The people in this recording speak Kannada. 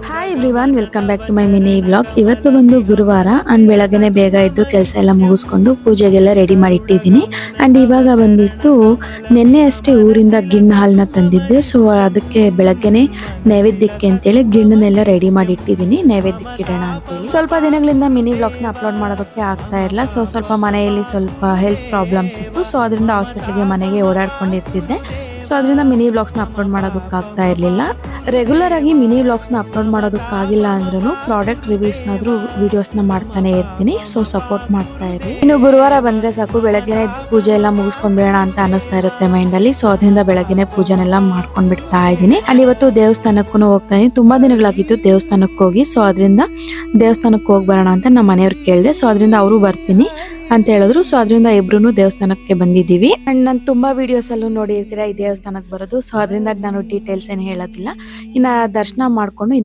Hi everyone, welcome back to my mini vlog. ಇವತ್ತು ಬಂದು ಗುರುವಾರ ಅಂಡ್ ಬೆಳಗ್ಗೆನೆ ಬೇಗ ಎದ್ದು ಕೆಲಸ ಎಲ್ಲ ಮುಗಿಸ್ಕೊಂಡು ಪೂಜೆಗೆಲ್ಲ ರೆಡಿ ಮಾಡಿ ಇಟ್ಟಿದ್ದೀನಿ. ಅಂಡ್ ಇವಾಗ ಬಂದ್ಬಿಟ್ಟು ನಿನ್ನೆ ಅಷ್ಟೇ ಊರಿಂದ ಗಿಣ್ಣು ಹಾಲನ್ನ ತಂದಿದ್ದೆ. ಸೊ ಅದಕ್ಕೆ ಬೆಳಗ್ಗೆನೆ ನೈವೇದ್ಯಕ್ಕೆ ಅಂತೇಳಿ ಗಿಣ್ಣನ್ನೆಲ್ಲ ರೆಡಿ ಮಾಡಿ ಇಟ್ಟಿದ್ದೀನಿ, ನೈವೇದ್ಯಕ್ಕೆ ಇಡೋಣ ಅಂತೇಳಿ. ಸ್ವಲ್ಪ ದಿನಗಳಿಂದ ಮಿನಿ ವ್ಲಾಗ್ಸ್ನ ಅಪ್ಲೋಡ್ ಮಾಡೋದಕ್ಕೆ ಆಗ್ತಾ ಇರಲಿಲ್ಲ. ಸೊ ಸ್ವಲ್ಪ ಮನೆಯಲ್ಲಿ ಸ್ವಲ್ಪ ಹೆಲ್ತ್ ಪ್ರಾಬ್ಲಮ್ಸ್ ಇತ್ತು. ಸೊ ಅದರಿಂದ ಹಾಸ್ಪಿಟ್ಲಿಗೆ ಮನೆಗೆ ಓಡಾಡ್ಕೊಂಡಿರ್ತಿದ್ದೆ. ಸೊ ಅದರಿಂದ ಮಿನಿ ವ್ಲಾಗ್ಸ್ನ ಅಪ್ಲೋಡ್ ಮಾಡೋದಕ್ಕಾಗ್ತಾ ಇರಲಿಲ್ಲ. ರೆಗ್ಯುಲರ್ ಆಗಿ ಮಿನಿ ವ್ಲಾಗ್ಸ್ನ ಅಪ್ಲೋಡ್ ಮಾಡೋದಕ್ಕಾಗಿಲ್ಲ ಅಂದ್ರೂ ಪ್ರಾಡಕ್ಟ್ ರಿವ್ಯೂಸ್ನಾದ್ರೂ ವಿಡಿಯೋಸ್ನ ಮಾಡ್ತಾನೆ ಇರ್ತೀನಿ. ಸೊ ಸಪೋರ್ಟ್ ಮಾಡ್ತಾ ಇರಿ. ಇನ್ನು ಗುರುವಾರ ಬಂದ್ರೆ ಸಾಕು, ಬೆಳಗ್ಗೆನೆ ಪೂಜೆ ಎಲ್ಲ ಮುಗಿಸ್ಕೊಂಡ್ಬೇಡ ಅಂತ ಅನಿಸ್ತಾ ಇರುತ್ತೆ ಮೈಂಡ್ ಅಲ್ಲಿ. ಸೊ ಅದರಿಂದ ಬೆಳಗ್ಗೆನೆ ಪೂಜೆನೆಲ್ಲ ಮಾಡ್ಕೊಂಡ್ ಬಿಡ್ತಾ ಇದ್ದೀನಿ. ಅಲ್ಲಿ ಇವತ್ತು ದೇವಸ್ಥಾನಕ್ಕೂ ಹೋಗ್ತಾ ಇದ್ದೀನಿ. ತುಂಬಾ ದಿನಗಳಾಗಿತ್ತು ದೇವಸ್ಥಾನಕ್ಕೆ ಹೋಗಿ. ಸೊ ಅದರಿಂದ ದೇವಸ್ಥಾನಕ್ಕೆ ಹೋಗಿ ಬರೋಣ ಅಂತ ನಮ್ಮ ಮನೆಯವ್ರು ಕೇಳಿದೆ. ಸೊ ಅದರಿಂದ ಅವರು ಬರ್ತೀನಿ ಅಂತ ಹೇಳಿದ್ರು. ಸೊ ಅದರಿಂದ ಇಬ್ರು ದೇವಸ್ಥಾನಕ್ಕೆ ಬಂದಿದ್ದೀವಿ. ಅಂಡ್ ನಾನು ತುಂಬಾ ವಿಡಿಯೋಸ್ ಅಲ್ಲೂ ನೋಡಿರ್ತೀರಾ ಈ ದೇವಸ್ಥಾನಕ್ಕೆ ಬರೋದು. ಸೊ ಅದರಿಂದ ನಾನು ಡೀಟೇಲ್ಸ್ ಏನು ಹೇಳೋದಿಲ್ಲ. ಇನ್ನ ದರ್ಶನ ಮಾಡ್ಕೊಂಡು